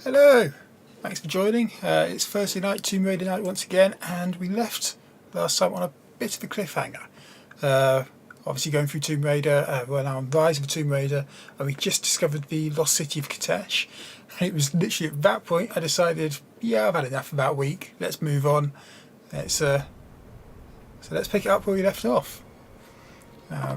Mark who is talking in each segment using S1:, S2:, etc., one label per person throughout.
S1: Hello, thanks for joining. It's Thursday night, Tomb Raider night once again, and we left last time on a bit of a cliffhanger. Obviously going through Tomb Raider, we're now on Rise of Tomb Raider, and we just discovered the lost city of Katesh. And it was literally at that point I decided, yeah, I've had enough for about a week, let's move on. So let's pick it up where we left off.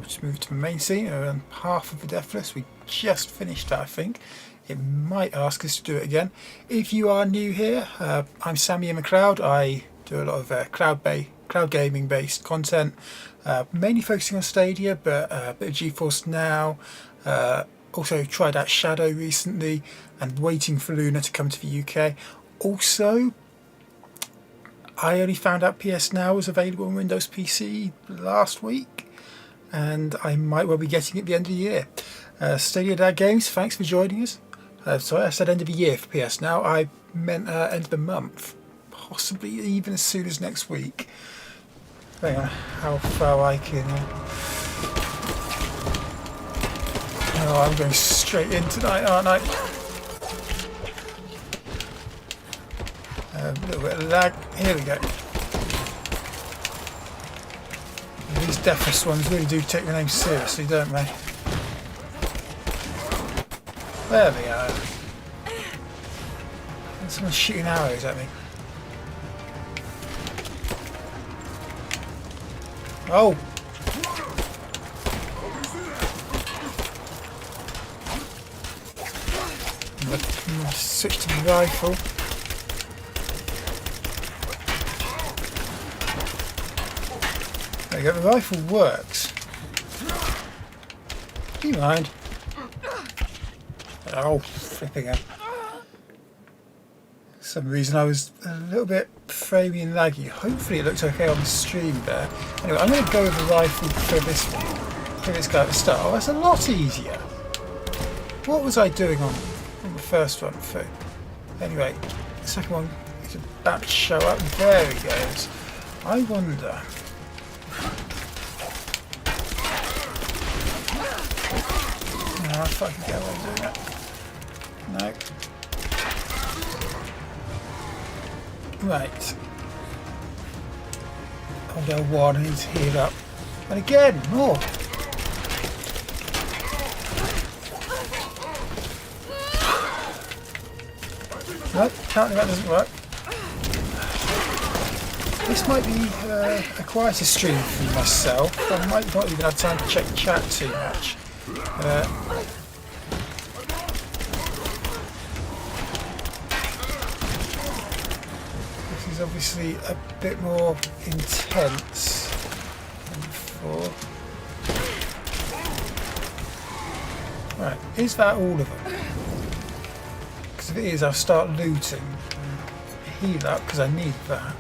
S1: Just move to the main scene, around half of the Deathless. We just finished that, I think. It might ask us to do it again. If you are new here, I'm Sammy in the crowd. I do a lot of cloud gaming based content, mainly focusing on Stadia, but a bit of GeForce Now. Also tried out Shadow recently and waiting for Luna to come to the UK. Also, I only found out PS Now was available on Windows PC last week, and I might well be getting it at the end of the year. Stadia Dad Games, thanks for joining us. Sorry, I said end of the year for PS Now. I meant end of the month, possibly even as soon as next week. Hang on, how far I can. Oh, I'm going straight in tonight, aren't I? A little bit of lag. Here we go. These Deathless ones really do take the name seriously, don't they? There we are. And someone's shooting arrows at me. Oh! Switch to the rifle. There you go, the rifle works. Do you mind? Oh, flipping out. For some reason I was a little bit framey and laggy. Hopefully it looks okay on the stream there. Anyway, I'm going to go with the rifle for this guy at the start. Oh, that's a lot easier. What was I doing on the first one? Anyway, the second one is about to show up. There he goes. I wonder... No, I thought I could get away with doing it. No. Right. I'll go one, he's healed up. And again, more. Nope, apparently that doesn't work. This might be a quieter stream for myself. I might not even have time to check chat too much. This is obviously a bit more intense than before. Right, is that all of them? Because if it is, I'll start looting. Heal up, because I need that.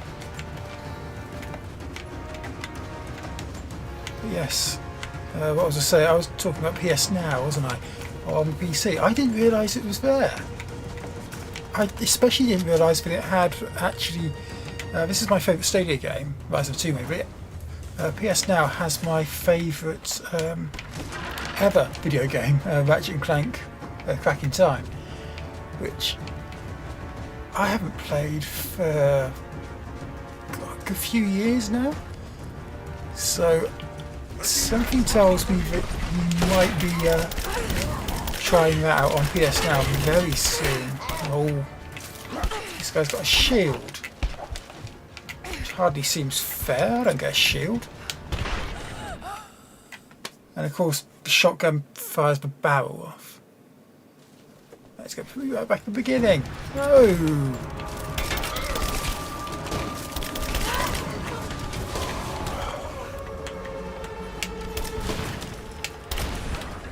S1: But yes, what was I saying? I was talking about PS Now, wasn't I? On PC. I didn't realise it was there. I especially didn't realise that it had actually... this is my favourite Stadia game, Rise of the Tomb Raider. PS Now has my favourite ever video game, Ratchet & Clank Crack in Time, which I haven't played for a few years now. So something tells me that you might be trying that out on PS Now very soon. Oh, this guy's got a shield, which hardly seems fair. I don't get a shield. And of course, the shotgun fires the barrel off. Let's go right back to the beginning. No!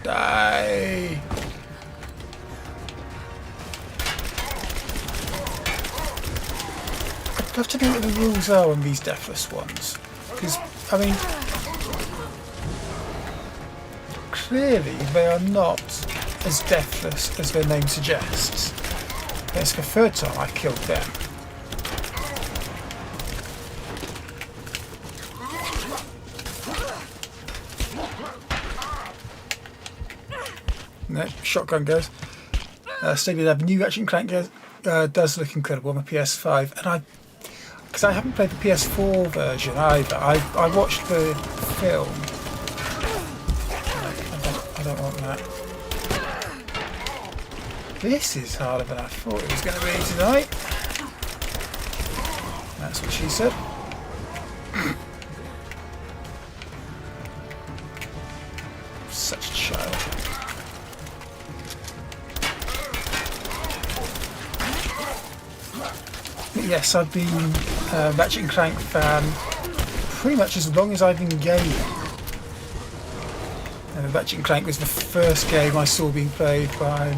S1: Die! I'd love to know what the rules are on these deathless ones. Because, I mean, clearly they are not as deathless as their name suggests. It's the third time I've killed them. No, shotgun goes. Stadia have new Ratchet & Clank does look incredible on the PS5, and because I haven't played the PS4 version either. I watched the film. I don't want that. This is harder than I thought it was going to be tonight. That's what she said. Such a child. Yes, I've been a Ratchet & Clank fan pretty much as long as I've been gaming. Ratchet & Clank was the first game I saw being played by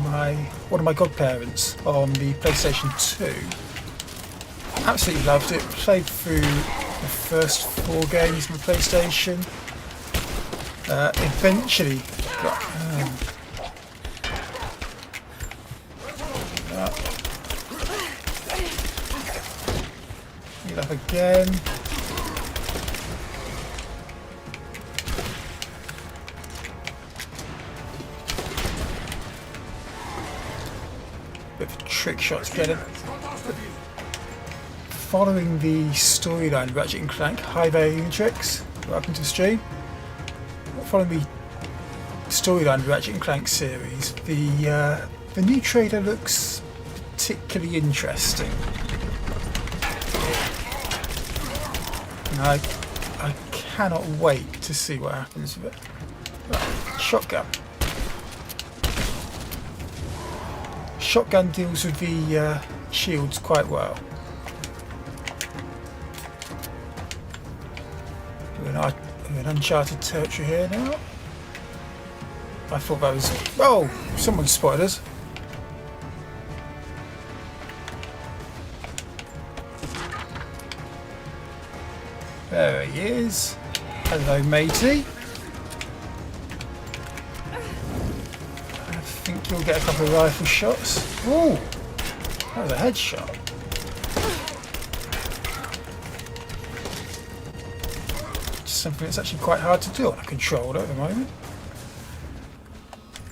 S1: one of my godparents on the PlayStation 2. Absolutely loved it. Played through the first 4 games on the PlayStation. Eventually got heal up again. Bit of a trick shot to get him. Following the storyline of Ratchet & Clank, hi there Unitrix, welcome to the stream. Following the storyline of Ratchet & Clank series, the new trailer looks particularly interesting. And I cannot wait to see what happens with it. Right, shotgun. Shotgun deals with the shields quite well. We're in uncharted territory here now. I thought that was... Oh! Someone spotted us. There he is. Hello, matey. I think you'll get a couple of rifle shots. Ooh! That was a headshot. Something that's actually quite hard to do on a controller at the moment.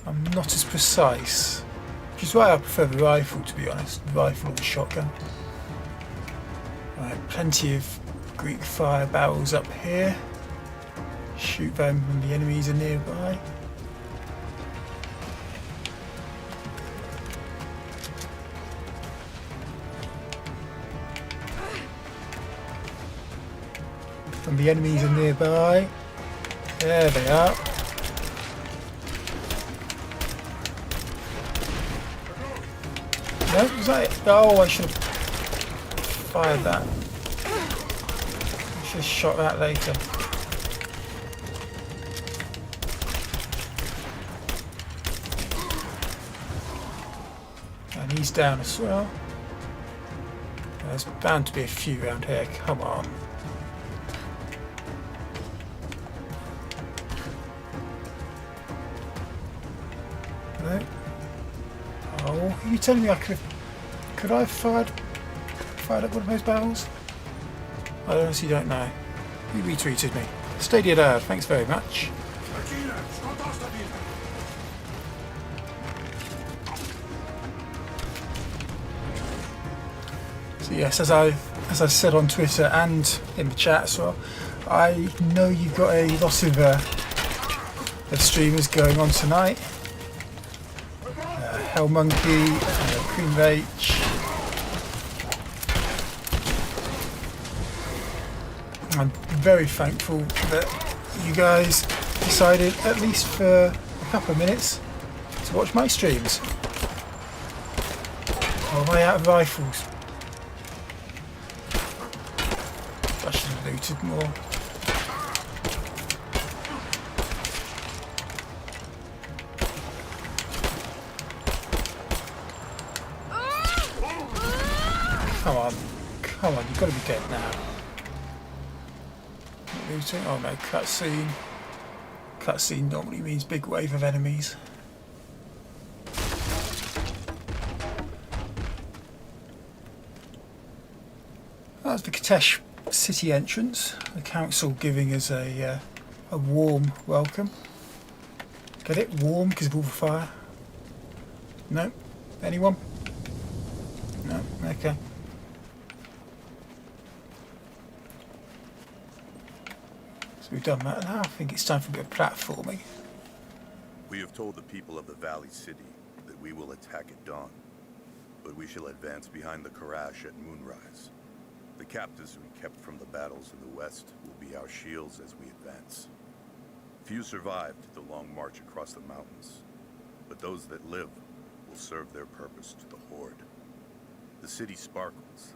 S1: I'm not as precise, which is why I prefer the rifle, to be honest. The rifle or the shotgun. Right, plenty of Greek fire barrels up here. shoot them when the enemies are nearby. When the enemies are nearby. There they are. No, was that it? Oh, I should have fired that. I should have shot that later. And he's down as well. There's bound to be a few around here. Come on. No. Oh, are you telling me I could I have fired up one of those barrels? I honestly don't know. You retweeted me. Stadia Dad, thanks very much. So yes, as I've said on Twitter and in the chat as well, I know you've got a lot of streamers going on tonight. Hell Monkey, Queen H. I'm very thankful that you guys decided, at least for a couple of minutes, to watch my streams. Oh, am I out of rifles? I should have looted more. Come on, you've got to be dead now. Looting? Oh no, cutscene. Cutscene normally means big wave of enemies. That's the Katesh city entrance. The council giving us a warm welcome. Get it? Warm because of all the fire? No? Anyone? No? Okay. We've done that now. I think it's time for a bit of platforming.
S2: We have told the people of the Valley City that we will attack at dawn, but we shall advance behind the Karash at moonrise. The captives we kept from the battles in the west will be our shields as we advance. Few survived the long march across the mountains, but those that live will serve their purpose to the Horde. The city sparkles,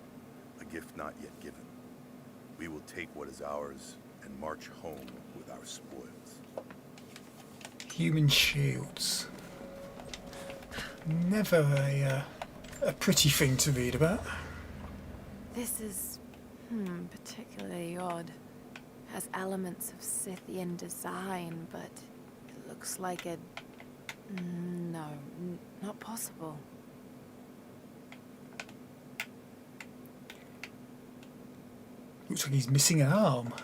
S2: a gift not yet given. We will take what is ours and march home with our spoils.
S1: Human shields. Never a pretty thing to read about.
S3: This is particularly odd. Has elements of Scythian design, but it looks like a... No, not possible.
S1: Looks like he's missing an arm.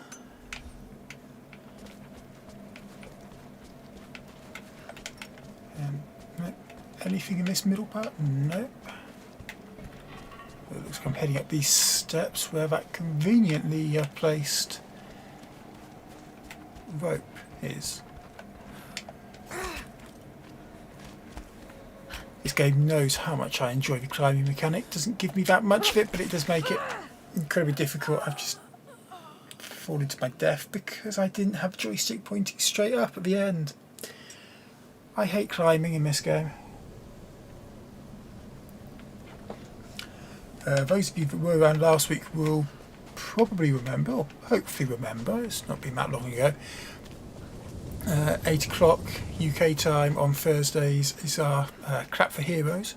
S1: Nope. Anything in this middle part? Nope. It looks like I'm heading up these steps where that conveniently placed rope is. This game knows how much I enjoy the climbing mechanic. Doesn't give me that much of it, but it does make it incredibly difficult. I've just fallen to my death because I didn't have joystick pointing straight up at the end. I hate climbing in this game. Those of you that were around last week will probably remember, or hopefully remember, it's not been that long ago. 8 o'clock UK time on Thursdays is our Crap for Heroes.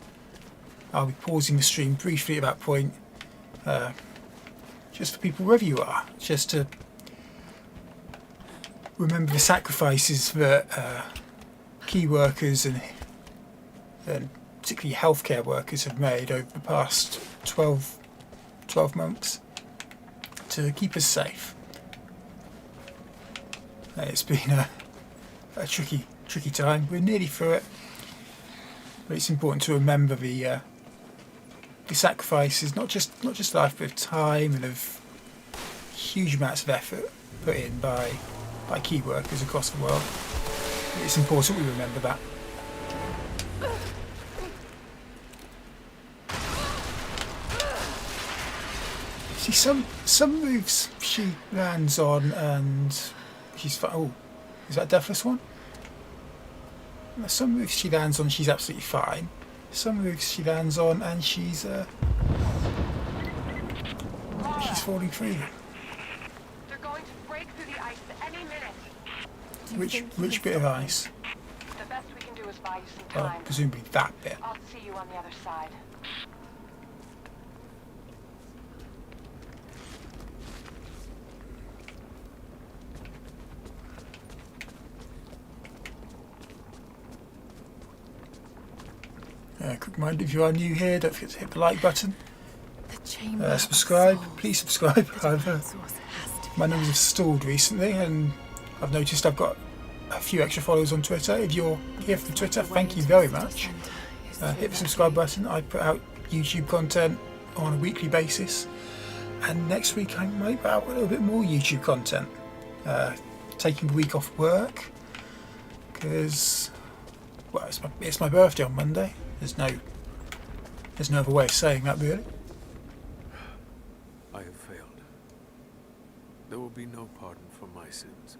S1: I'll be pausing the stream briefly at that point, just for people wherever you are, just to remember the sacrifices that key workers and particularly healthcare workers have made over the past 12 months to keep us safe. It's been a tricky time. We're nearly through it, but it's important to remember the sacrifices, not just life, but of time and of huge amounts of effort put in by by key workers across the world. It's important we remember that. See, some moves she lands on and she's fine. Oh, is that a deathless one? Some moves she lands on, she's absolutely fine. Some moves she lands on and she's falling through.
S4: They're going to break through the ice at any minute.
S1: Which bit of ice?
S4: The best we can do is buy you some
S1: Oh,
S4: time.
S1: presumably that bit.
S4: I'll see you on the other side.
S1: Quick reminder, if you are new here, don't forget to hit the like button.
S3: The chamber of
S1: Subscribe,
S3: souls.
S1: please subscribe.
S3: The divine source has to be
S1: My numbers have stalled recently, and I've noticed I've got a few extra followers on Twitter. If you're here from Twitter, thank you very much. Hit the subscribe button. I put out YouTube content on a weekly basis, and next week I might put out a little bit more YouTube content. Taking a week off work because, well, it's my birthday on Monday. There's no other way of saying that, really.
S5: I have failed. There will be no pardon for my sins.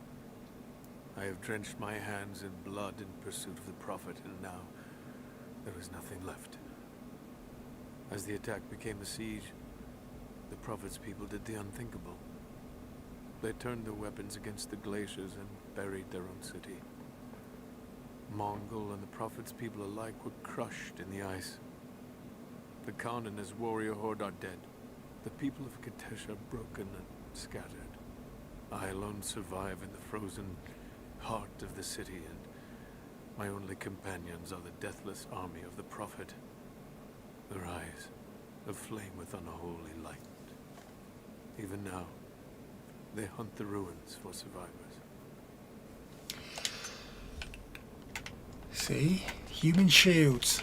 S5: I have drenched my hands in blood in pursuit of the Prophet, and now there is nothing left. As the attack became a siege, the Prophet's people did the unthinkable. They turned their weapons against the glaciers and buried their own city. Mongol and the Prophet's people alike were crushed in the ice. The Khan and his warrior horde are dead. The people of Katesh are broken and scattered. I alone survive in the frozen heart of the city, and my only companions are the deathless army of the Prophet. Their eyes aflame with unholy light. Even now, they hunt the ruins for survivors.
S1: See, human shields,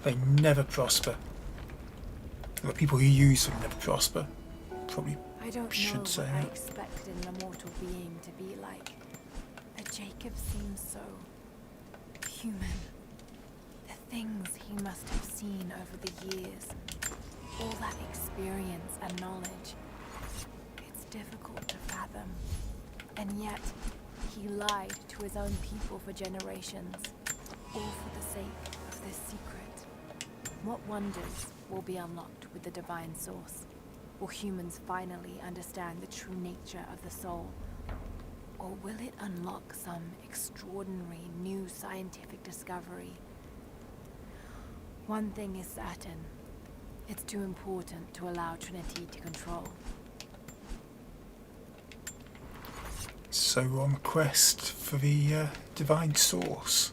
S1: they never prosper. The people who use them never prosper. Probably
S3: I don't know
S1: should
S3: what
S1: say
S3: I
S1: that.
S3: expected an immortal being to be like. But Jacob seems so human. The things he must have seen over the years, all that experience and knowledge, it's difficult to fathom. And yet, he lied to his own people for generations, all for the sake of this secret. What wonders will be unlocked with the divine source? Will humans finally understand the true nature of the soul? Or will it unlock some extraordinary new scientific discovery? One thing is certain. It's too important to allow Trinity to control.
S1: So we're on a quest for the divine source,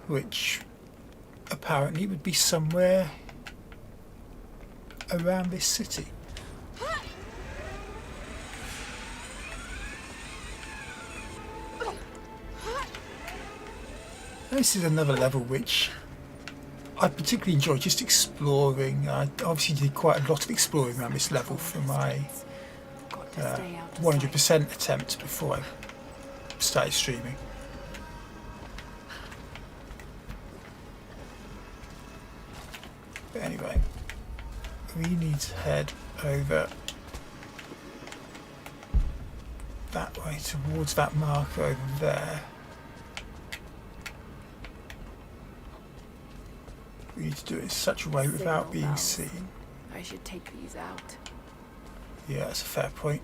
S1: which apparently would be somewhere around this city. This is another level which I particularly enjoy just exploring. I obviously did quite a lot of exploring around this level for my
S3: Got to stay out of
S1: 100%
S3: sight.
S1: attempt before I started streaming. But anyway, we need to head over that way towards that marker over there. We need to do it in such a way without
S3: Signal
S1: being
S3: bells.
S1: seen.
S3: I should take these out.
S1: Yeah, that's a fair point.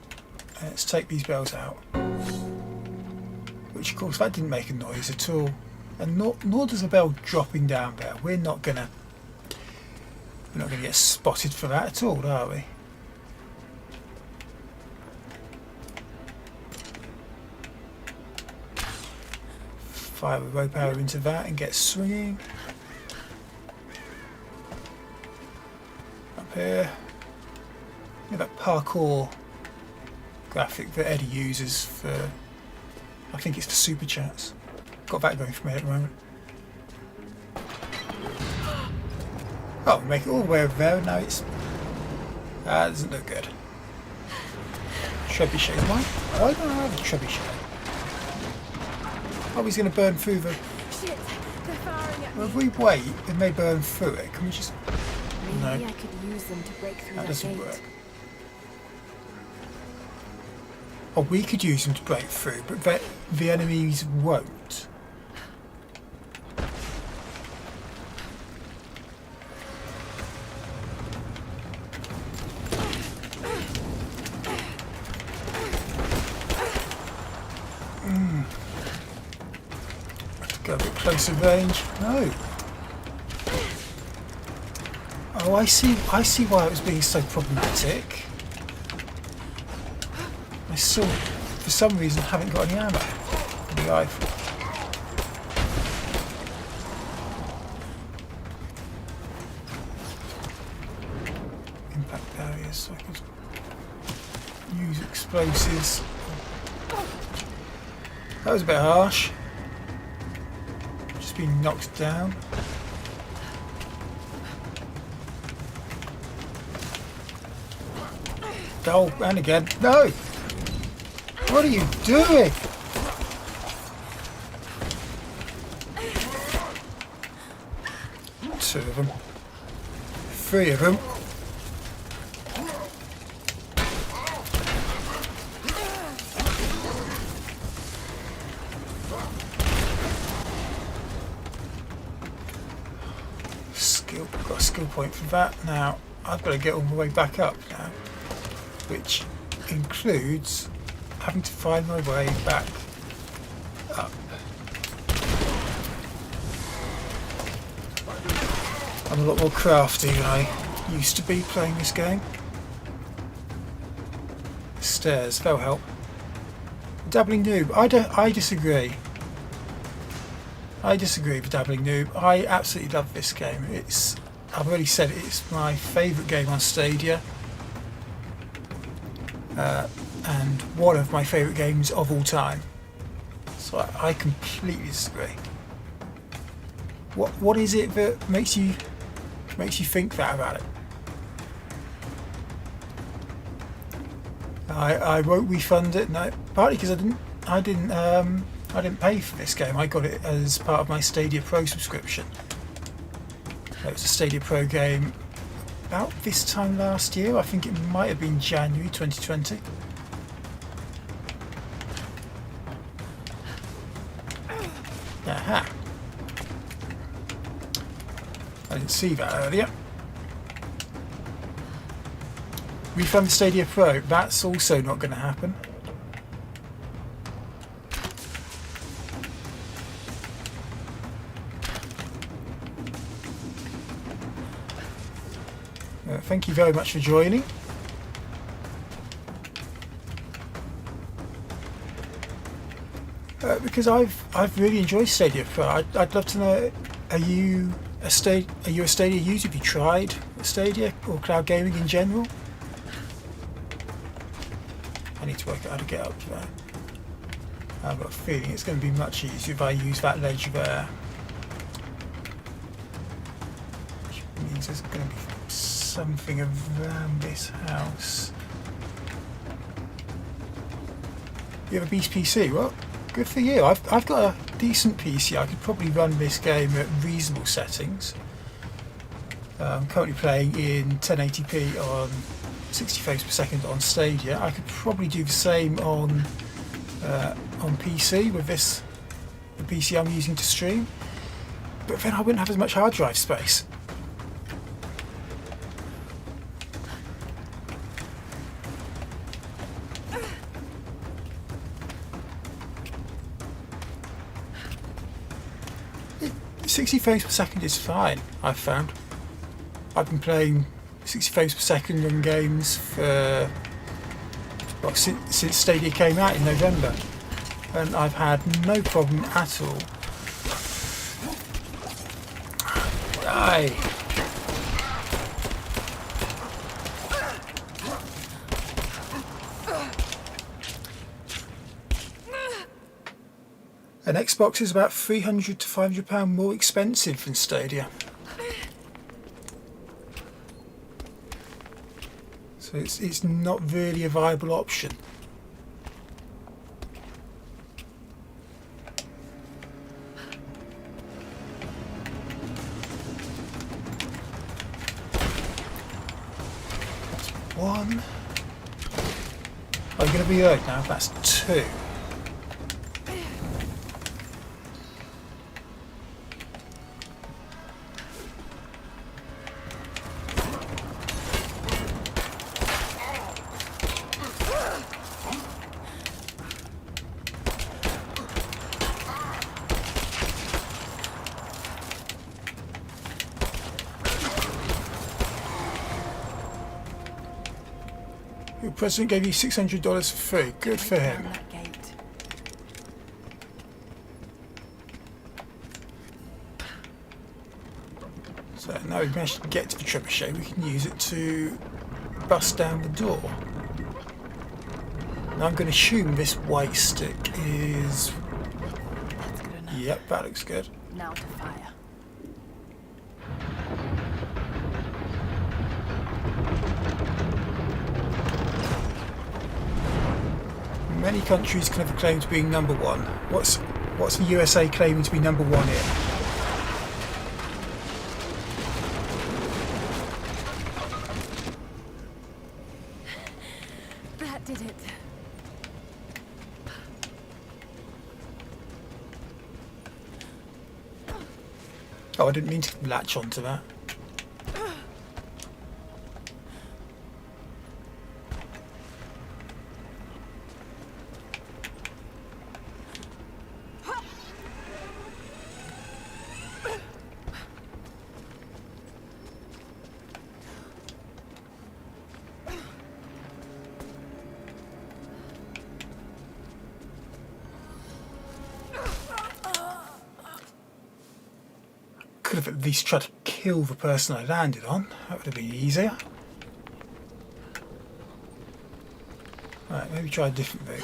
S1: Let's take these bells out. Which, of course, that didn't make a noise at all. And nor does a bell dropping down there. We're not gonna get spotted for that at all, are we? Fire a rope arrow into that and get swinging. Up here. Yeah, that parkour graphic that Eddie uses for, I think it's for super chats. Got that going for me at the moment. Oh, make it all the way over there, and now it's... that doesn't look good. trebuchet. Why don't I have a trebuchet? Oh, he's going to burn through the...
S3: Shit, they're firing at
S1: Well,
S3: me.
S1: if we wait, it may burn through it. Can we just...
S3: Maybe
S1: No.
S3: I could use them to break through
S1: That
S3: that
S1: doesn't
S3: gate.
S1: work. Oh, we could use them to break through, but the enemies won't. Go a bit closer range. No. Oh, I see why it was being so problematic. I still, for some reason, haven't got any ammo in the rifle. Impact barriers, so I could use explosives. That was a bit harsh. Just being knocked down. Oh, and again. No! What are you doing? Two of them. Three of them. Skill. Got a skill point for that. Now, I've got to get all the way back up now. Which includes having to find my way back up. I'm a lot more crafty than I used to be playing this game. Stairs, that'll help. Dabbling noob, I disagree. I disagree with Dabbling noob. I absolutely love this game. I've already said it's my favourite game on Stadia. And one of my favourite games of all time. So I completely disagree. What is it that makes you think that about it? I won't refund it. No, partly because I didn't pay for this game. I got it as part of my Stadia Pro subscription. It was a Stadia Pro game about this time last year. I think it might have been January 2020. Aha. I didn't see that earlier. Refund the Stadia Pro. That's also not going to happen. Thank you very much for joining. Because I've really enjoyed Stadia Pro. I'd love to know, are you a Stadia user? Have you tried Stadia or cloud gaming in general? I need to work out how to get up there. I've got a feeling it's going to be much easier if I use that ledge there. Which means there's going to be something around this house. You have a beast PC? Well, good for you. I've got a decent PC. I could probably run this game at reasonable settings. I'm currently playing in 1080p on 60 frames per second on Stadia. I could probably do the same on PC with the PC I'm using to stream, but then I wouldn't have as much hard drive space. It, 60 frames per second is fine, I've found. I've been playing 60 frames per second on games for since Stadia came out in November, and I've had no problem at all. Die! An Xbox is about £300 to £500 more expensive than Stadia. So it's not really a viable option. 1. Oh, you're going to reload now. That's 2. The president gave you $600 for free. Good for him.
S3: That gate.
S1: So now we've managed to get to the trebuchet, we can use it to bust down the door. Now I'm going to assume this white stick is...
S3: That's good enough.
S1: Yep, that looks good.
S3: Now to fire.
S1: Many countries kind of claim to being number 1. What's the USA claiming to be number 1 in?
S3: That did it.
S1: Oh, I didn't mean to latch onto that. Could have at least tried to kill the person I landed on. That would have been easier. Right, maybe try a different route.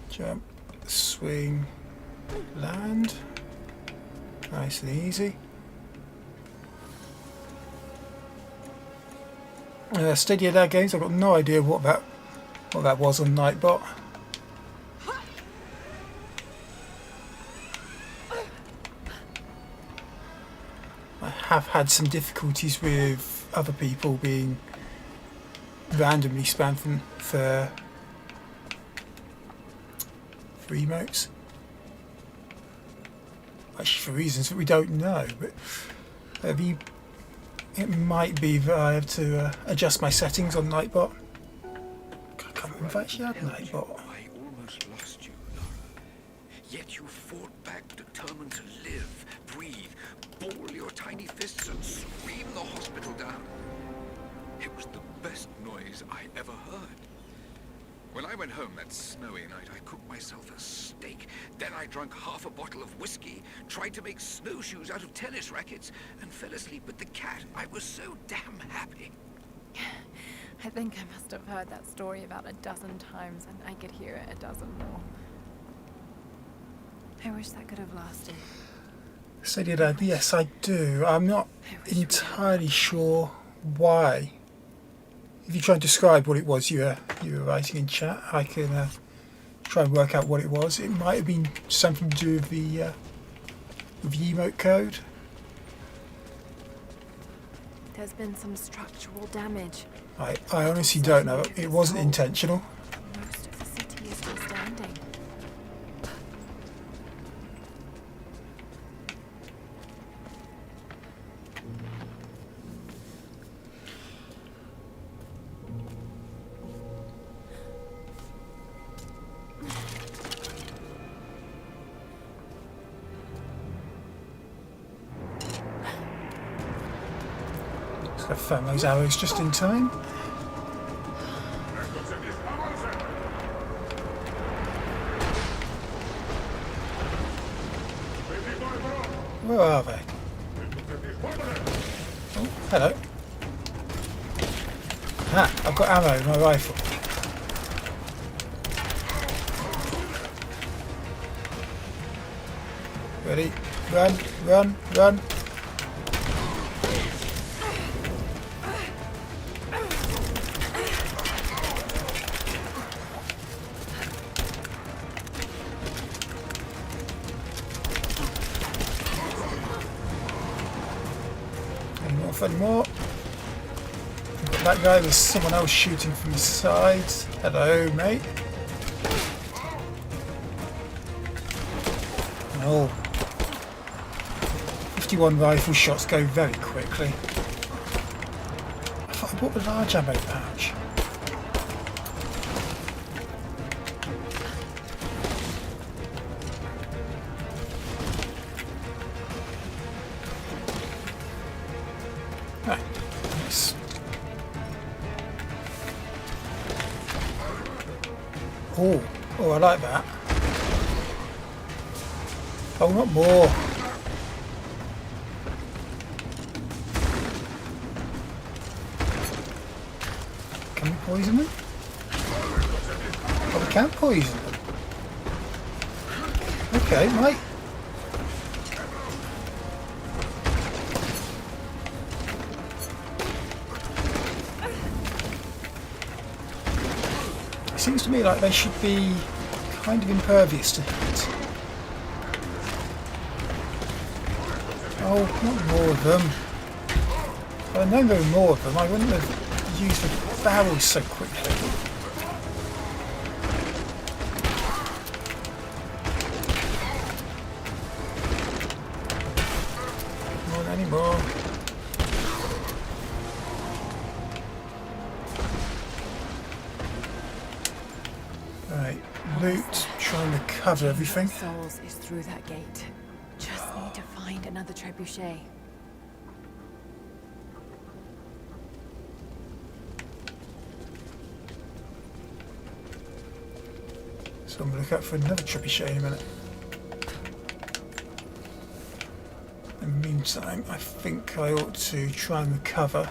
S1: Jump, swing, land. Nice and easy. Stadia Lab games, I've got no idea what that was on Nightbot. I have had some difficulties with other people being randomly spammed for emotes. Actually, for reasons that we don't know, but it might be that I have to adjust my settings on Nightbot. I can't remember if I actually had Nightbot.
S6: I almost lost you, Lara. Yet you fought back, determined to live, breathe, ball your tiny fists and scream the hospital down. It was the best noise I ever heard. When I went home that snowy night, I cooked myself a steak. Then I drank half a bottle of whiskey, tried to make snowshoes out of tennis rackets, and fell asleep with the cat. I was so damn happy.
S3: I think I must have heard that story about a dozen times, and I could hear it a dozen more. I wish that could have lasted.
S1: Stadia Lab, yes, I do. I'm not entirely sure why. If you try and describe what it was you were writing in chat, I can try and work out what it was. It might have been something to do with the emote code.
S3: There's been some structural damage.
S1: I honestly don't know. It wasn't intentional.
S3: Most of the city is still standing.
S1: I found those arrows just in time. Where are they? Oh, hello. Ah, I've got ammo in my rifle. Ready? Run, run, run. Any more. We've got that guy, there's someone else shooting from the sides. Hello, mate. Oh. 51 rifle shots go very quickly. I thought I bought the large ammo pouch. Right. Nice. Oh, I like that. Oh, not more. Can we poison them? Oh, we can't poison them. Okay, mate. It seems to me like they should be kind of impervious to heat. Oh, not more of them. If I'd known there were more of them, I wouldn't have used the barrels so quickly. Not anymore. Right, loot, try and recover everything.
S3: Souls is through that gate. Just need to find another trebuchet.
S1: So I'm going to look out for another trebuchet in a minute. In the meantime, I think I ought to try and recover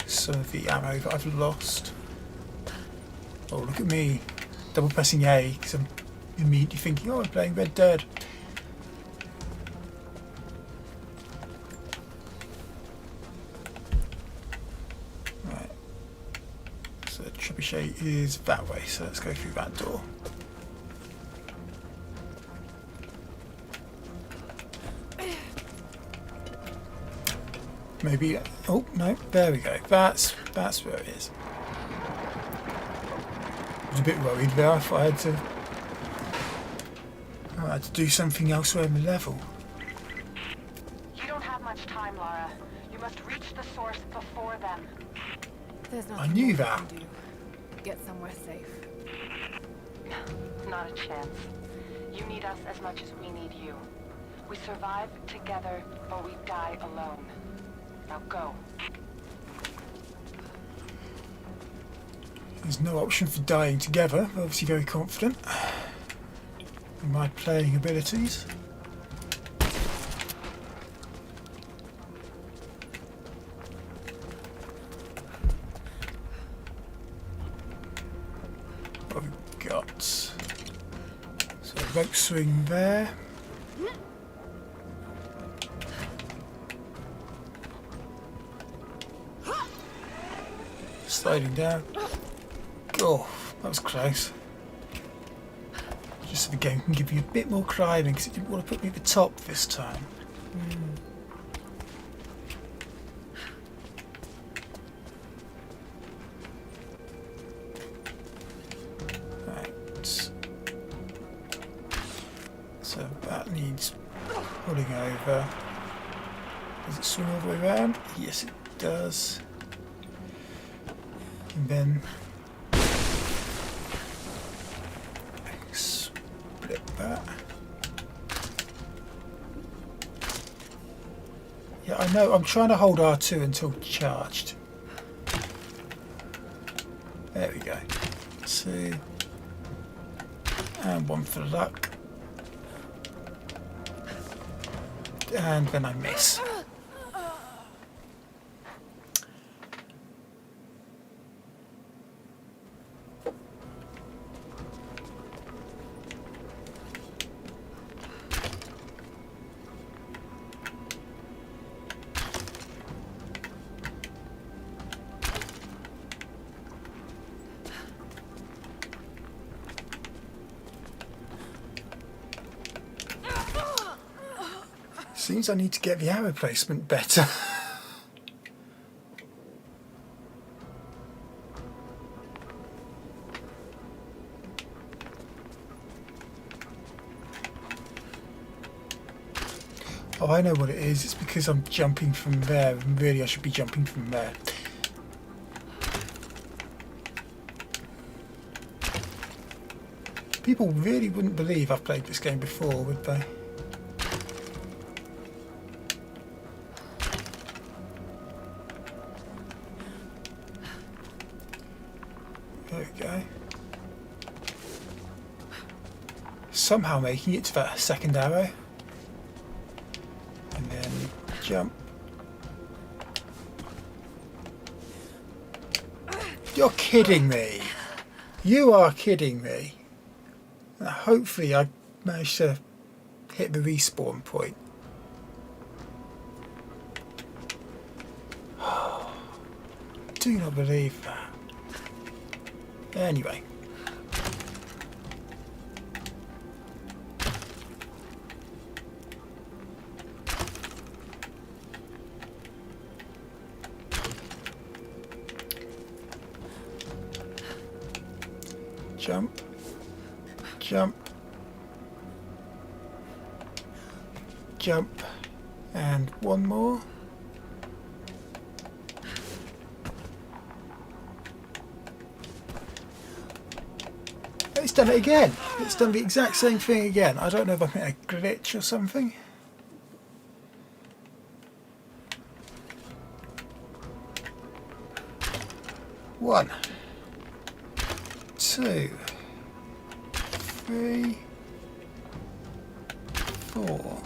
S1: some of the ammo that I've lost. Oh, look at me. Double pressing A because I'm immediately thinking, oh, I'm playing Red Dead. Right. So the trebuchet is that way, so let's go through that door. Maybe, oh no, there we go. That's where it is. I was a bit worried there. I thought I had to do something elsewhere in the level.
S4: You don't have much time, Lara. You must reach the source before them.
S3: There's nothing
S1: I knew
S3: more we
S1: that.
S3: can do. Get somewhere safe.
S4: Not a chance. You need us as much as we need you. We survive together, or we die alone. Now go.
S1: There's no option for dying together. We're obviously very confident in my playing abilities. What have we got? So rope swing there. Sliding down. Oh, that was close. Just so the game can give you a bit more climbing because it didn't want to put me at the top this time. Right. So that needs pulling over. Does it swing all the way around? Yes, it does. And then split that. Yeah, I know. I'm trying to hold R2 until charged. There we go. 2. And 1 for luck. And then I miss. Seems I need to get the arrow placement better. Oh, I know what it is. It's because I'm jumping from there, and really I should be jumping from there. People really wouldn't believe I've played this game before, would they? There we go. Somehow making it to that second arrow. And then jump. You're kidding me. You are kidding me. Now, hopefully I managed to hit the respawn point. Do not believe that. Anyway. Jump. Jump. Jump. And one more. It's done it again. It's done the exact same thing again. I don't know if I'm hitting a glitch or something. One. 2, 3, 4.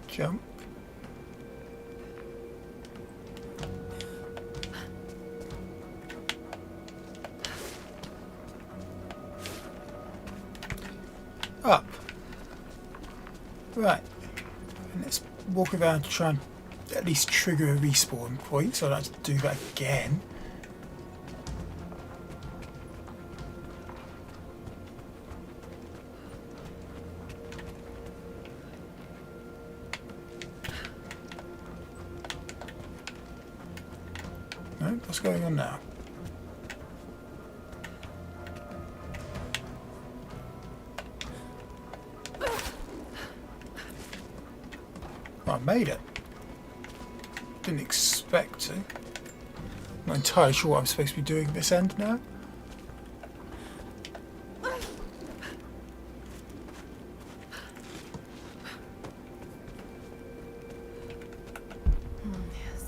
S1: Jump. Up. Right. And let's walk around to try and at least trigger a respawn point, so I don't have to do that again. No, what's going on now? Oh, I made it. Didn't expect to. Not entirely sure what I'm supposed to be doing at this end now.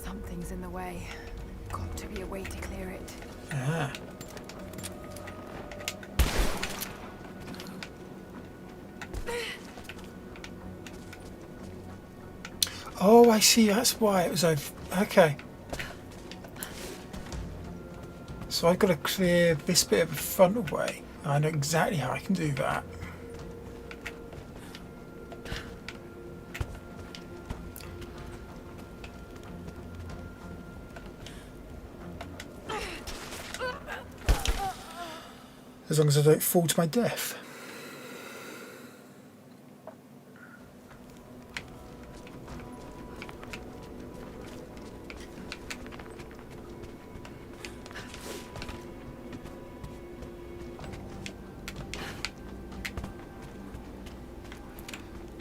S3: Something's in the way. Got to be a way to clear it.
S1: Ah. Oh, I see. That's why it was over. Okay. So I've got to clear this bit of the front away. I know exactly how I can do that. As long as I don't fall to my death.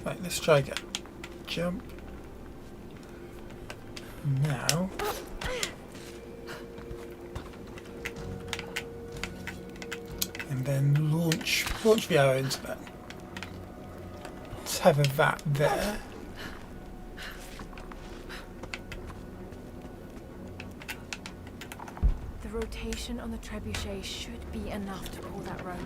S1: Right, let's try again. Jump. Now. And then launch the arrow into that. Tether that there.
S3: The rotation on the trebuchet should be enough to pull that rope.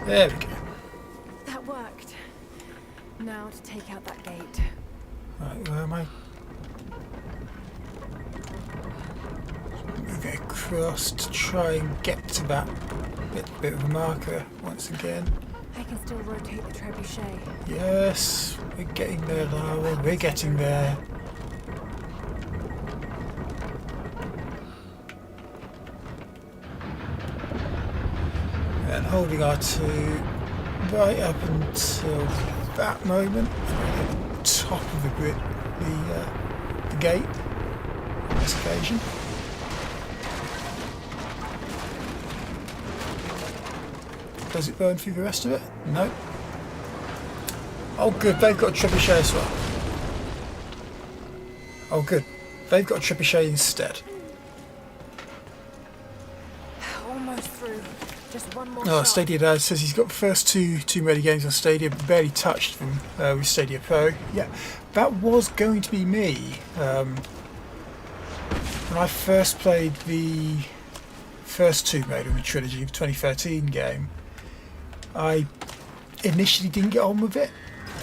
S1: There we go.
S3: That worked. Now to take out that gate.
S1: Right, where am I? Move it across to try and get to that bit of a marker once again.
S3: I can still rotate the trebuchet.
S1: Yes, we're getting there, Lara. We're getting there. and holding R2 right up until that moment, at the top of the gate on this occasion. Does it burn through the rest of it? No. Oh good, they've got a trebuchet as well. Oh good, they've got a trebuchet instead.
S3: Almost through. Just one more
S1: Oh,
S3: shot.
S1: Stadia Dad says he's got the first two Tomb Raider games on Stadia, but barely touched them with Stadia Pro. Yeah, that was going to be me. When I first played the first Tomb Raider in the trilogy, the 2013 game, I initially didn't get on with it.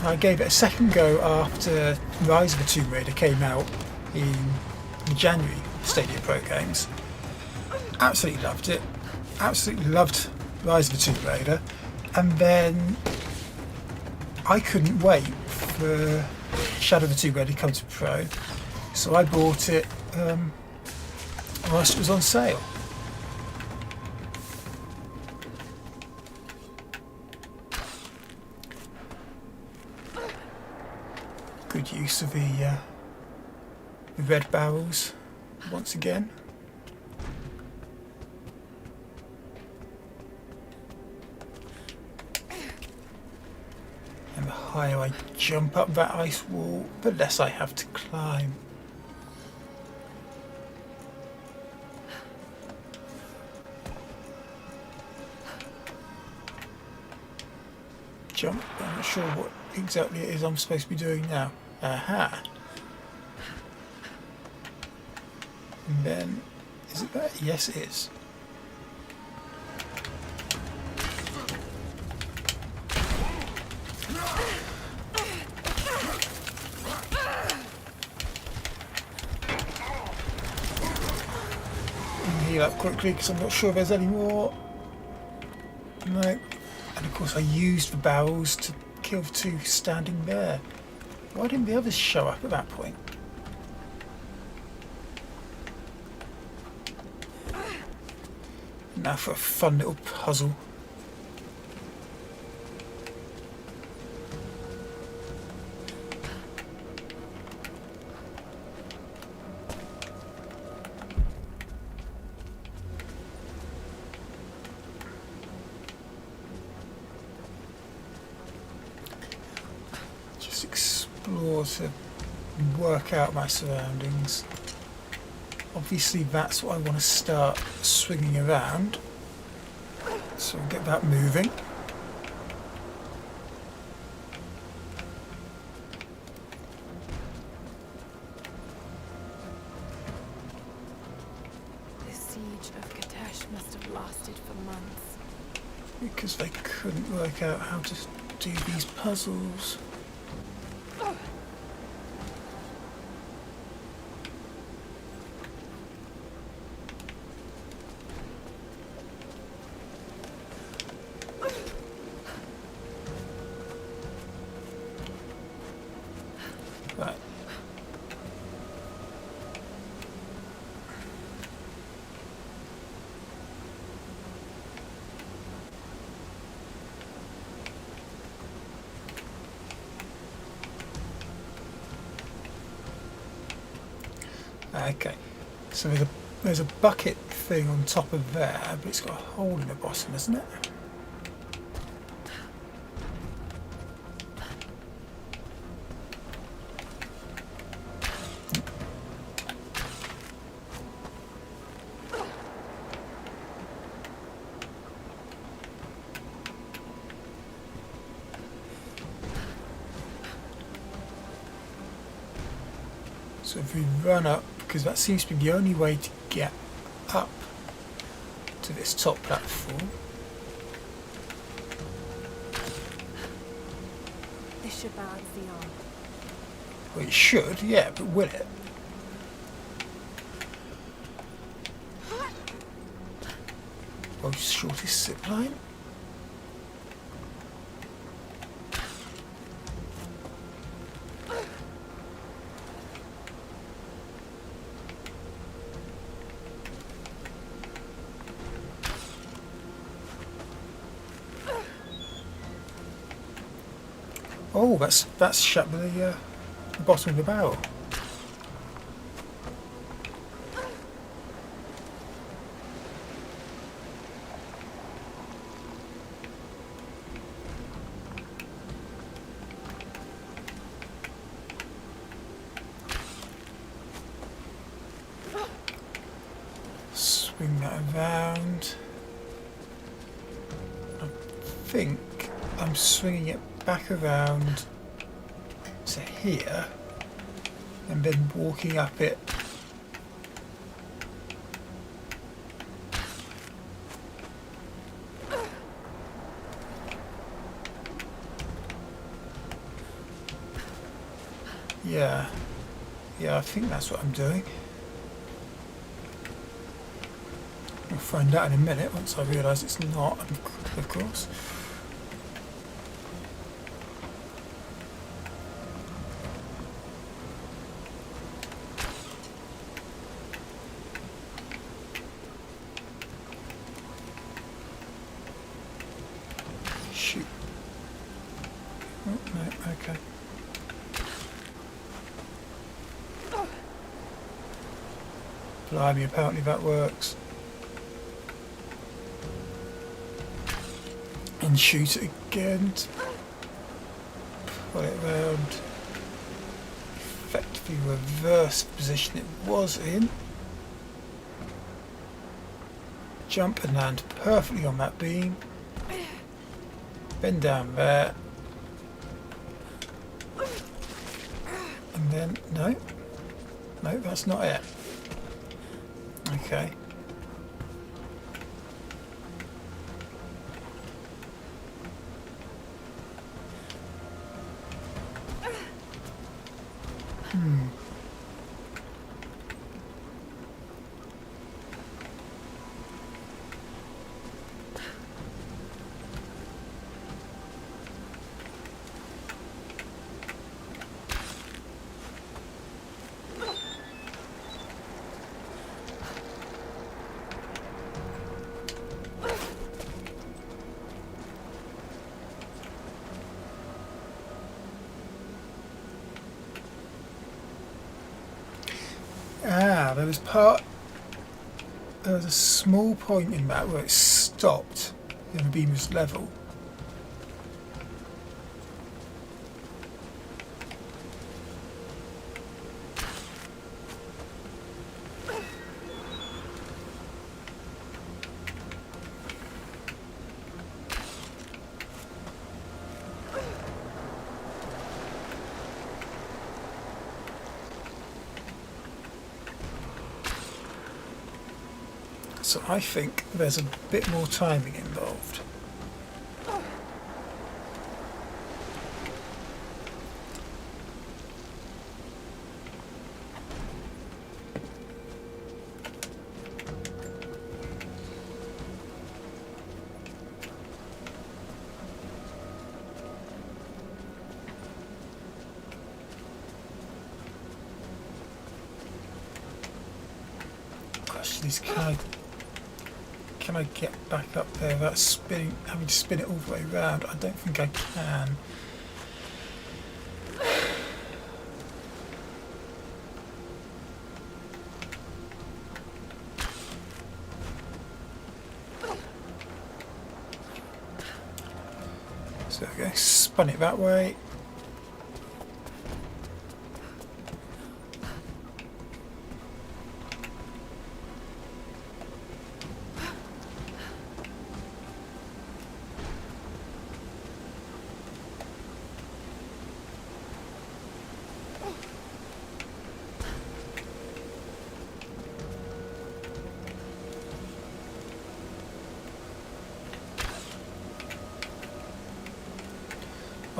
S1: I gave it a second go after Rise of the Tomb Raider came out in January, Stadia Pro games. Absolutely loved it. Absolutely loved Rise of the Tomb Raider. And then I couldn't wait for Shadow of the Tomb Raider to come to Pro. So I bought it whilst it was on sale. Good use of the red barrels once again. And the higher I jump up that ice wall, the less I have to climb. Jump. I'm not sure what exactly it is I'm supposed to be doing now. Aha. And then, is it that? Yes, it is. Heal up quickly because I'm not sure if there's any more. No. And of course I used the barrels to kill the two standing there. Why didn't the others show up at that point? Now for a fun little puzzle. Just explore to work out my surroundings. Obviously that's what I want to start swinging around, so we'll get that moving.
S3: The siege of Katesh must have lasted for months.
S1: Because they couldn't work out how to do these puzzles. Right. Okay, so there's a bucket thing on top of there, but it's got a hole in the bottom, isn't it? So if we run up, because that seems to be the only way to get up to this top platform.
S3: This should balance the arm.
S1: Well, it should, yeah, but will it? World's shortest zip line? Oh, that's shut with the bottom of the barrel. Swing that around. I think I'm swinging it back around to here and then walking up it. Yeah, I think that's what I'm doing. We'll find out in a minute once I realise it's not, of course. Shoot. Oh, no, okay. Blimey, apparently that works. And shoot it again. Pull it around. Effectively reverse the position it was in. Jump and land perfectly on that beam. Bend down there. And then, no, that's not it. Okay. There was a small point in that where it stopped and the beam was level. So I think there's a bit more timing involved. Question is, can I get back up there without having to spin it all the way around? I don't think I can. So there we go, spun it that way.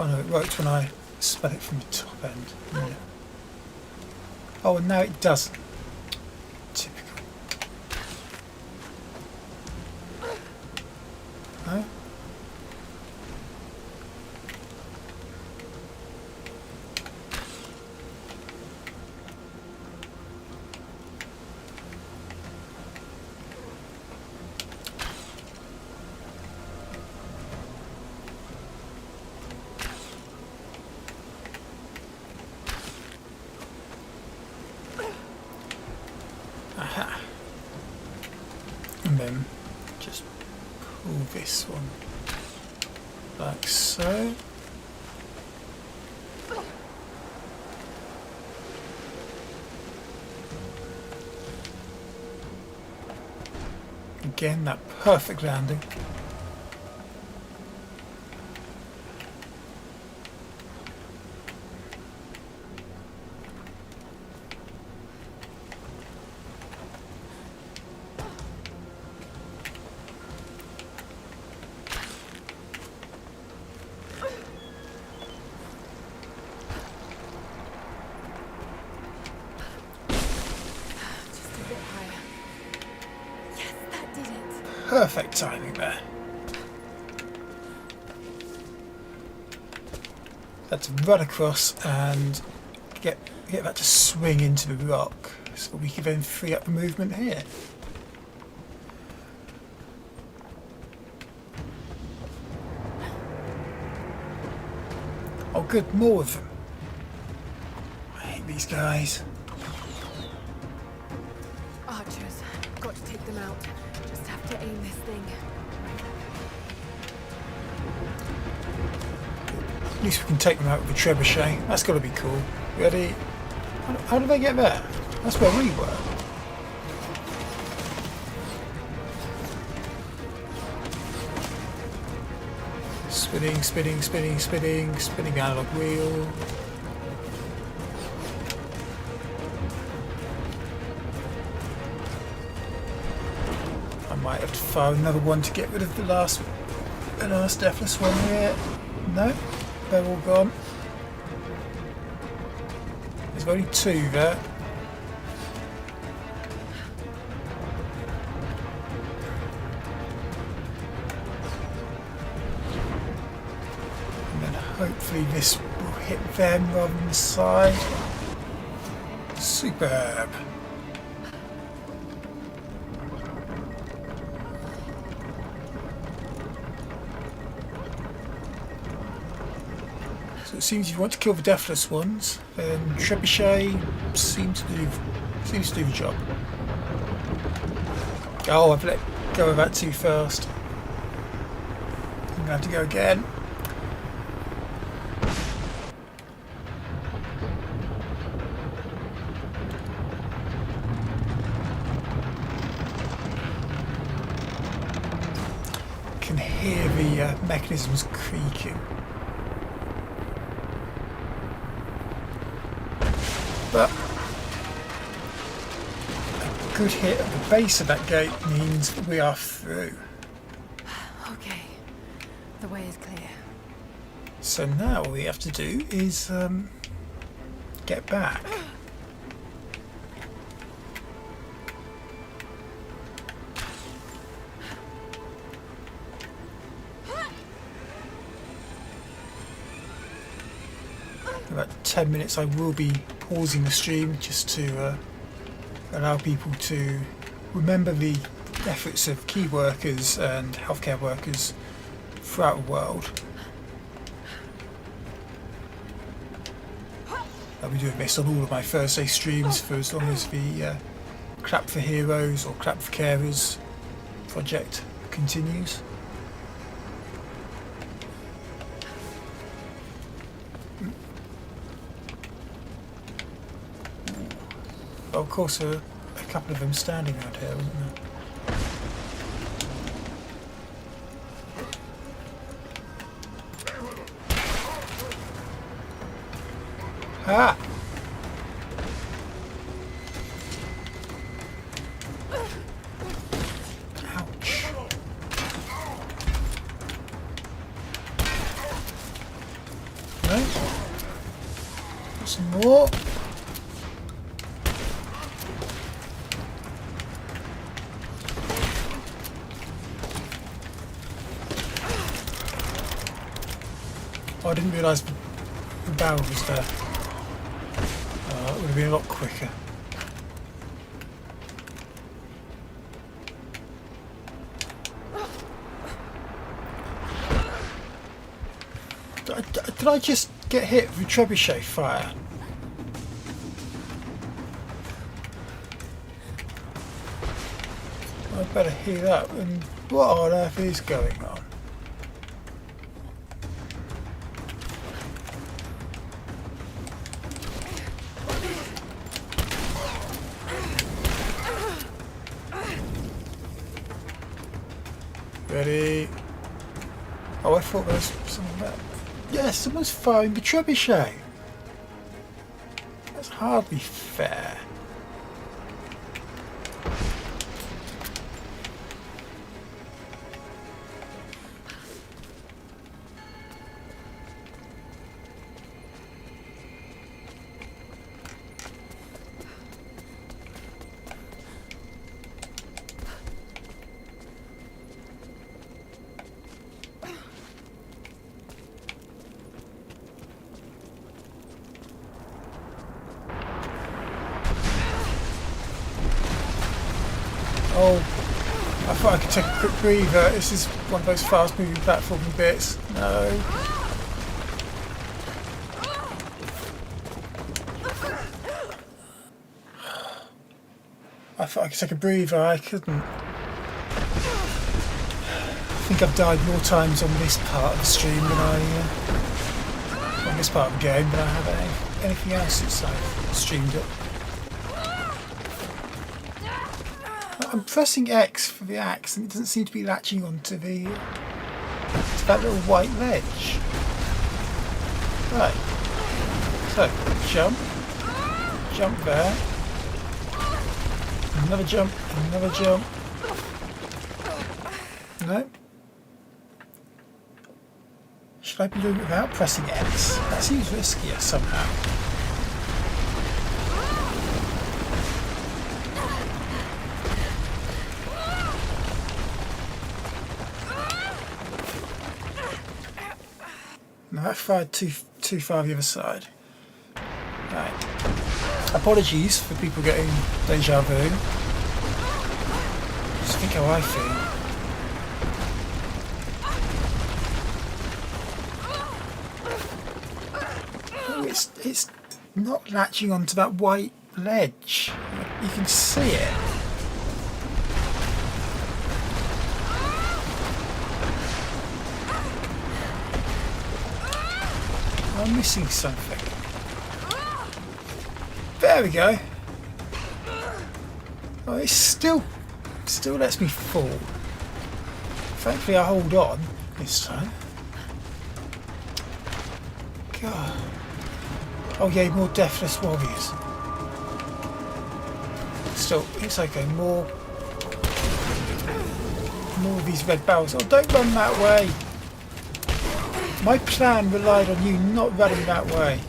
S1: Oh no, it worked when I spun it from the top end. Yeah. Oh, and now it doesn't. Typical. No? them, just pull this one like so. Again, that perfect landing. Perfect timing there. Let's run across and get that to swing into the rock so we can then free up the movement here. Oh good, more of them. I hate these guys.
S3: Archers, got to take them out. Just have to aim this thing.
S1: At least we can take them out with the trebuchet. That's got to be cool. Ready? How do they get there? That's where we were. Spinning, spinning, spinning, spinning, spinning analog wheel. I might have to fire another one to get rid of the last deathless one here. No, they're all gone. There's only two there. And then hopefully this will hit them rather than the side. Superb. So it seems if you want to kill the deathless ones, then trebuchet seems to do the job. Oh, I've let go of that too fast. I'm gonna have to go again. Can hear the mechanisms creaking. But a good hit at the base of that gate means that we are through.
S3: Okay, the way is clear.
S1: So now all we have to do is get back. In about 10 minutes I will be pausing the stream just to allow people to remember the efforts of key workers and healthcare workers throughout the world. I'll be doing this on all of my Thursday streams for as long as the Clap for Heroes or Clap for Carers project continues. Oh, of course, a couple of them standing around here, wasn't there? Ah! Ouch. No? Some more. Oh, I didn't realise the barrel was there. It would have been a lot quicker. Did I just get hit with trebuchet fire? better heal up. And what on earth is going on? Ready? Oh, I thought there was someone there. Yes, someone's firing the trebuchet. That's hardly fair. Oh, I thought I could take a quick breather. This is one of those fast-moving platforming bits. No. I thought I could take a breather. I couldn't. I think I've died more times on this part of the stream than on this part of the game than I have anything else since I've streamed it. I'm pressing X for the axe and it doesn't seem to be latching onto to that little white ledge. Right. So, jump there. Another jump, another jump. No. Should I be doing it without pressing X? That seems riskier somehow. No, that fired too far the other side. Right. Apologies for people getting deja vu. Just think how I feel. Oh, it's not latching onto that white ledge. You can see it. I'm missing something. There we go. Oh, it still lets me fall. Thankfully I hold on this time. God. Oh yeah, more deathless warriors. Still, it's okay, more of these red barrels. Oh, don't run that way. My plan relied on you not running that way.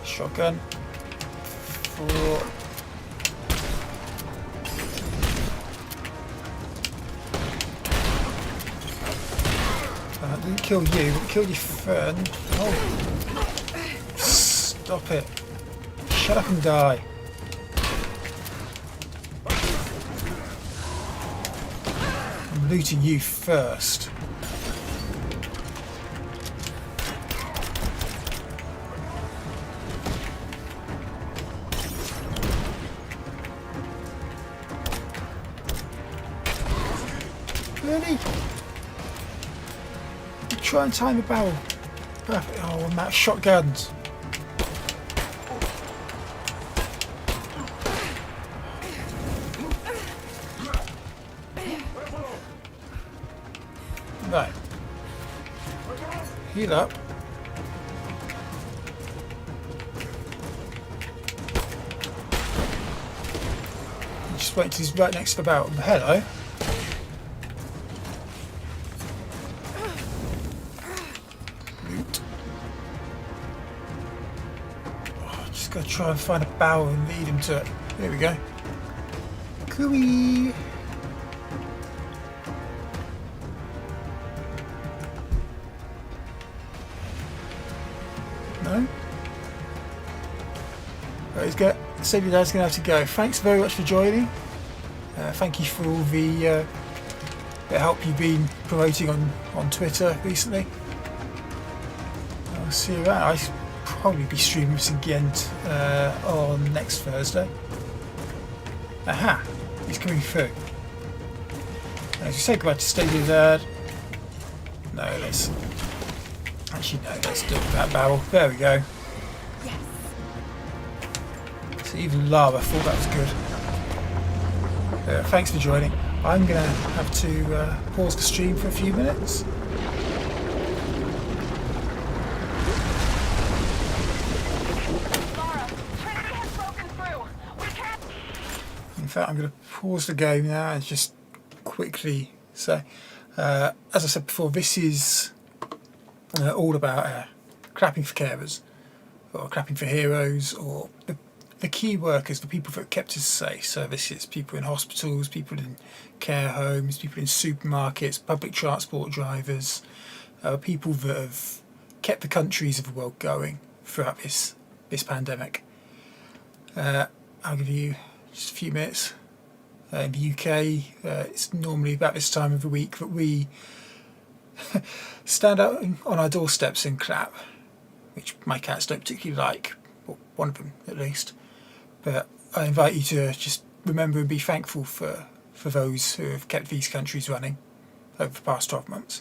S1: Shotgun. 4. Didn't kill you, but killed your friend. Oh. Stop it. Shut up and die. I'm looting you first. Really? Try and time the barrel. Perfect. Oh, I'm out of shotguns. Right. Heal up. Just wait till he's right next to the barrel. Hello. Gotta try and find a barrel and lead him to it. There we go. Cooey. No? Right, Saviour Dad's gonna have to go. Thanks very much for joining. thank you for all the help you've been promoting on Twitter recently. I'll see you around. I'll probably be streaming this again on next Thursday. Aha! He's coming through. As you say goodbye to Stadia there. No, let's... Actually, no, let's do it with that barrel. There we go.
S3: Yes.
S1: So even Lara thought that was good. Thanks for joining. I'm going to have to pause the stream for a few minutes.
S4: Lara, Trinity has broken through. We can't.
S1: In fact, I'm going to pause the game now and just quickly say, as I said before, this is all about crapping for carers, or crapping for heroes, or the key workers, the people that kept us safe. So this is people in hospitals, people in care homes, people in supermarkets, public transport drivers, people that have kept the countries of the world going throughout this pandemic. I'll give you just a few minutes. In the UK, it's normally about this time of the week that we stand out on our doorsteps and clap, which my cats don't particularly like, well, one of them at least. But I invite you to just remember and be thankful for those who have kept these countries running over the past 12 months.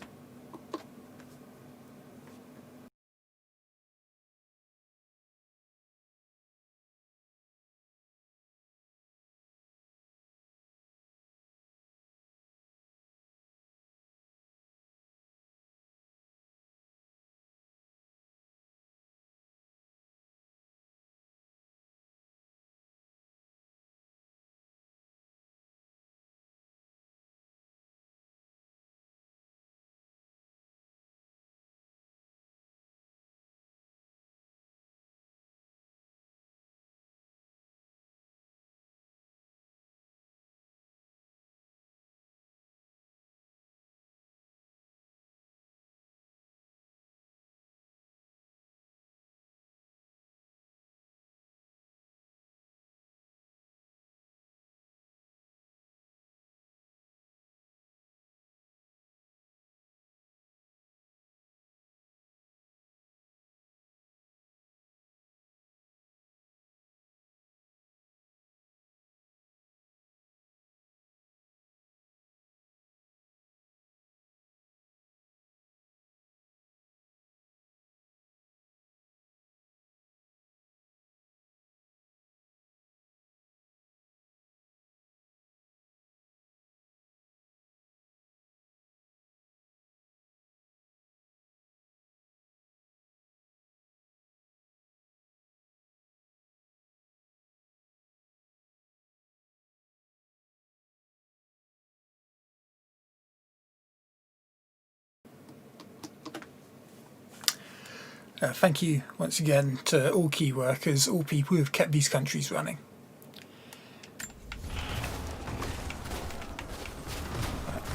S1: Thank you once again to all key workers, all people who have kept these countries running.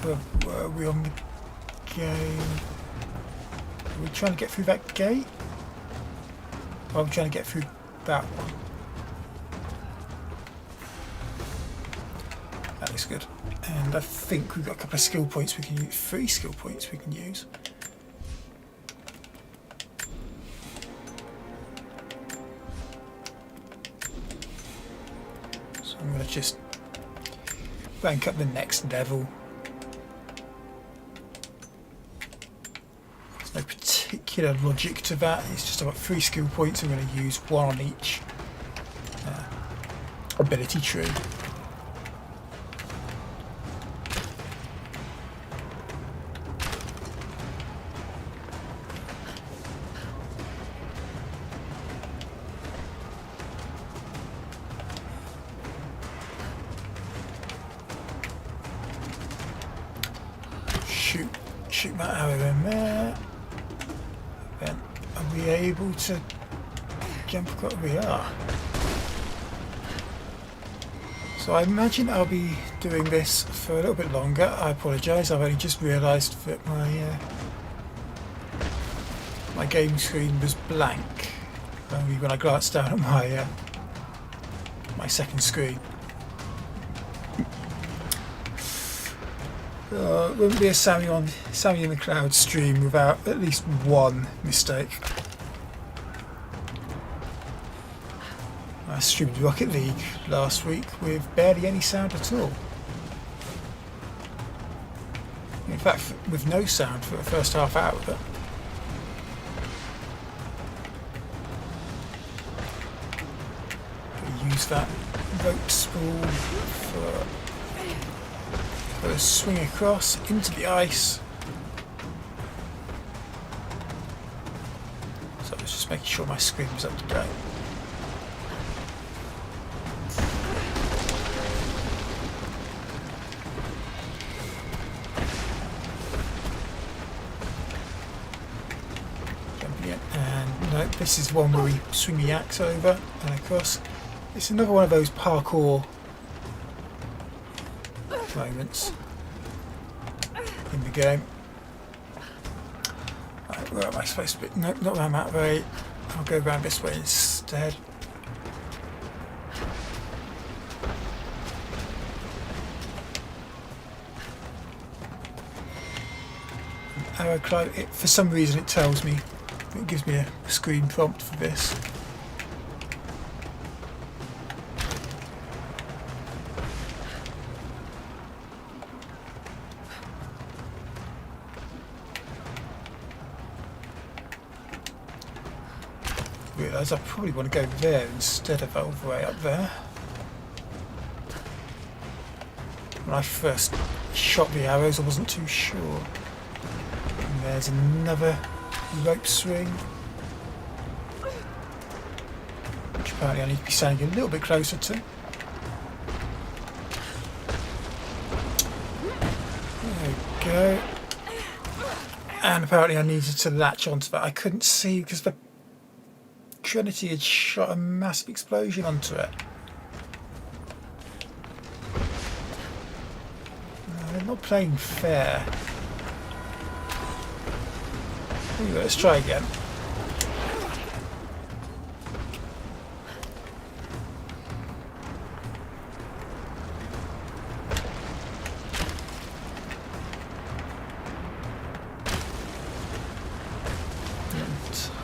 S1: Were we on the game? Are we trying to get through that gate? Or are we trying to get through that one? That looks good. And I think we've got a couple of skill points we can use, 3 skill points we can use. I'm going to just rank up the next level. There's no particular logic to that. It's just about 3 skill points. I'm going to use 1 on each ability tree. Shoot that arrow in there. Then are we able to jump across? We are. So I imagine I'll be doing this for a little bit longer. I apologise, I've only just realised that my game screen was blank only when I glanced down at my second screen. It wouldn't be a Sammy in the Cloud stream without at least one mistake. I streamed Rocket League last week with barely any sound at all. In fact, with no sound for the first half hour. But use that rope spool for a swing across into the ice. So I was just making sure my screen was up to date. Jumping in, and no, this is one where we swing the axe over and across. It's another one of those parkour moments in the game. Right, where am I supposed to be? Nope, not around that way. I'll go around this way instead. Arrow climb. For some reason it tells me, it gives me a screen prompt for this. Realise I probably want to go there instead of all the way up there. When I first shot the arrows I wasn't too sure. And there's another rope swing, which apparently I need to be standing a little bit closer to. There we go. And apparently I needed to latch onto that. I couldn't see because the Trinity had shot a massive explosion onto it. No, they're not playing fair. Anyway, let's try again.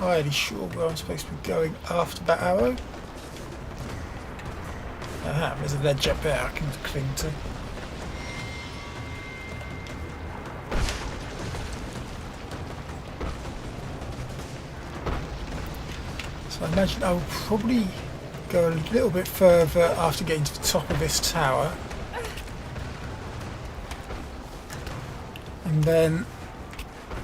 S1: Entirely sure where I'm supposed to be going after that arrow. Aha, there's a ledge up there I can cling to. So I imagine I'll probably go a little bit further after getting to the top of this tower. And then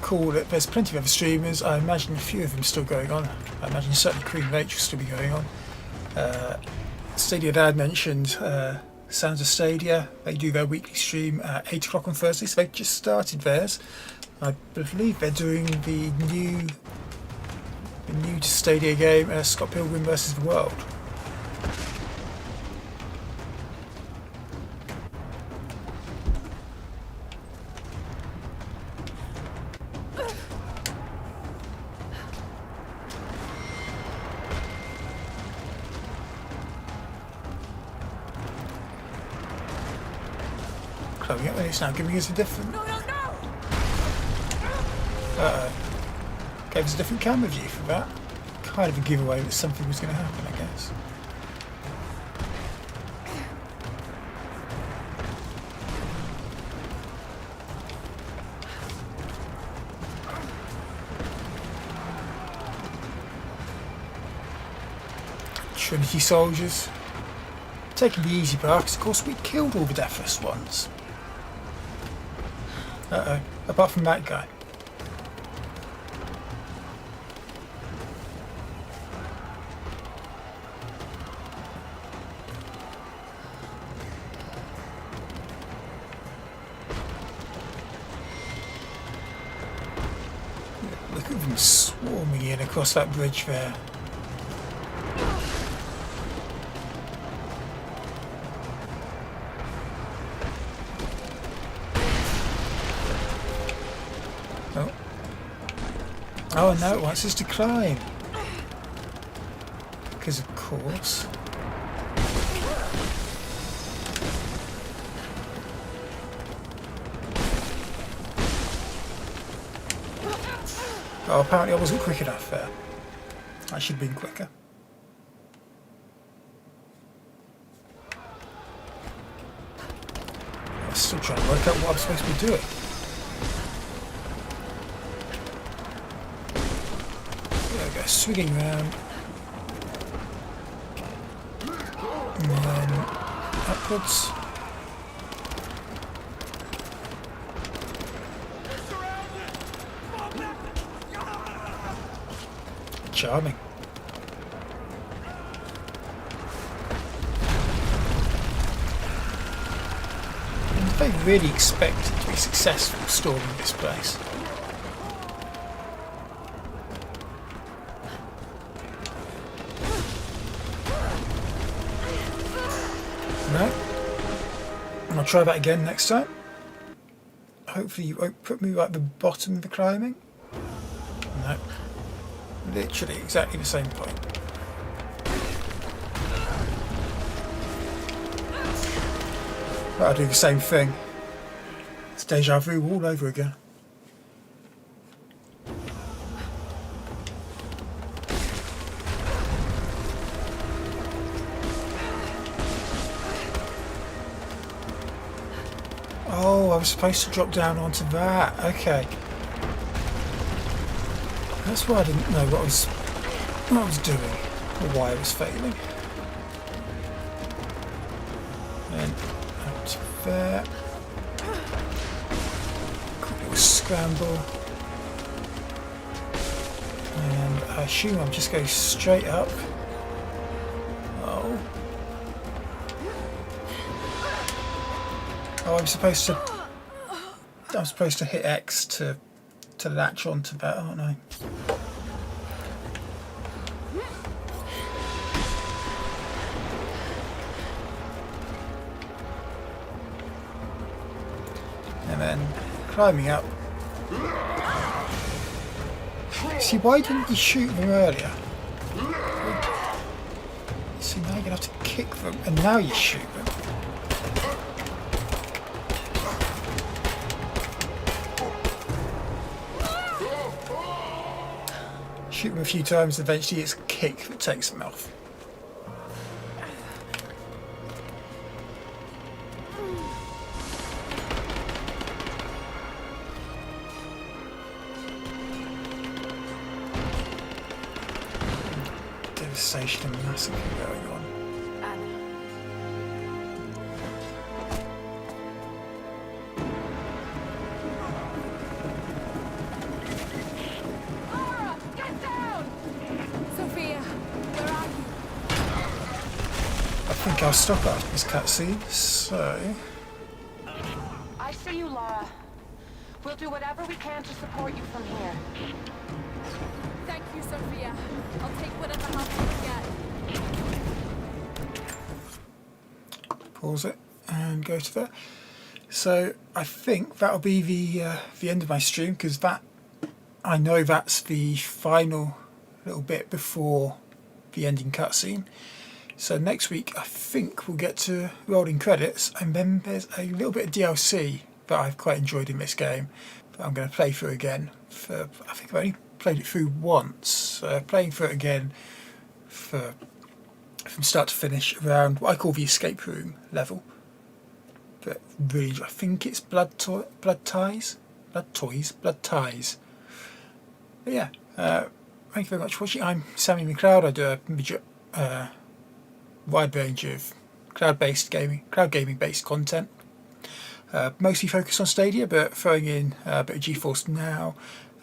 S1: call it. There's plenty of other streamers. I imagine a few of them still going on. I imagine certainly Queen of Nature will still be going on. Stadia Dad mentioned Sounds of Stadia. They do their weekly stream at 8 o'clock on Thursday, so they've just started theirs. I believe they're doing the new to Stadia game, Scott Pilgrim vs. the World. Chloe, it's now giving us a different...
S3: No, no, no!
S1: Uh-oh. Gave us a different camera view for that. Kind of a giveaway that something was going to happen, I guess. Trinity soldiers. Taking the easy part, because of course we killed all the Deathless ones. Uh-oh. Apart from that guy. Look at them swarming in across that bridge there. Oh no, it wants us to climb. Because of course. Oh, apparently I wasn't quick enough there. I should have been quicker. I'm still trying to work out what I'm supposed to be doing. There we go, swinging around. And then upwards. Charming. And they really expect it to be successful storming this place. No. And I'll try that again next time. Hopefully you won't put me right at the bottom of the climbing. No. Literally exactly the same point. But I'll do the same thing. It's deja vu all over again. Oh, I was supposed to drop down onto that. Okay. That's why I didn't know what I was doing, or why I was failing. And out to there. Quick little scramble. And I assume I'm just going straight up. Oh. Oh, I'm supposed to hit X to latch onto that, aren't I? And then climbing up. See, why didn't you shoot them earlier? See, now you're gonna have to kick them, and now you shoot them. Shoot them a few times, eventually it's a kick that takes them off. Devastation and massacre going on. I think I'll stop after this cutscene, so...
S4: I see you, Lara. We'll do whatever we can to support you from here.
S3: Thank you, Sophia. I'll take whatever help I can get.
S1: Pause it and go to there. So I think that'll be the end of my stream, because that, I know that's the final little bit before the ending cutscene. So next week I think we'll get to rolling credits, and then there's a little bit of DLC that I've quite enjoyed in this game that I'm going to play through again. I think I've only played it through once. Playing through it again from start to finish around what I call the escape room level. But really, I think it's Blood Ties. But yeah, thank you very much for watching. I'm Sammy McLeod. I do a wide range of cloud gaming based content, mostly focused on Stadia, but throwing in a bit of GeForce Now,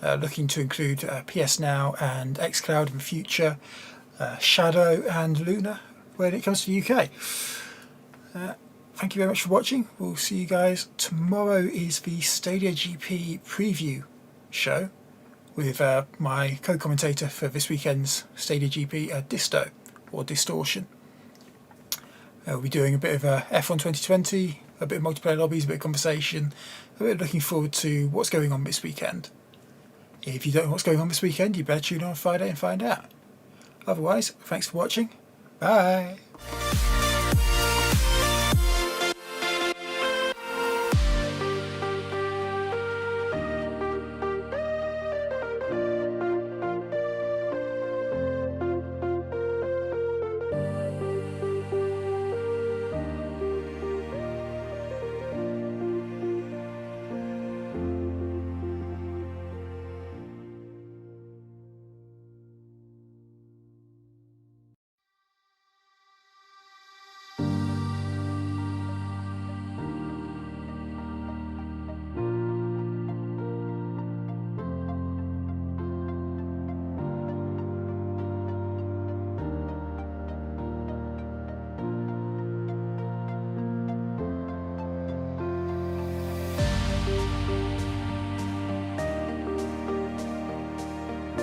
S1: looking to include PS Now and xCloud in the future, Shadow and Luna when it comes to the UK. Thank you very much for watching. We'll see you guys tomorrow. Is the Stadia GP preview show with my co-commentator for this weekend's Stadia GP, Disto, or Distortion. We'll be doing a bit of F1 2020, a bit of multiplayer lobbies, a bit of conversation, a bit looking forward to what's going on this weekend. If you don't know what's going on this weekend, you better tune on Friday and find out. Otherwise, thanks for watching. Bye!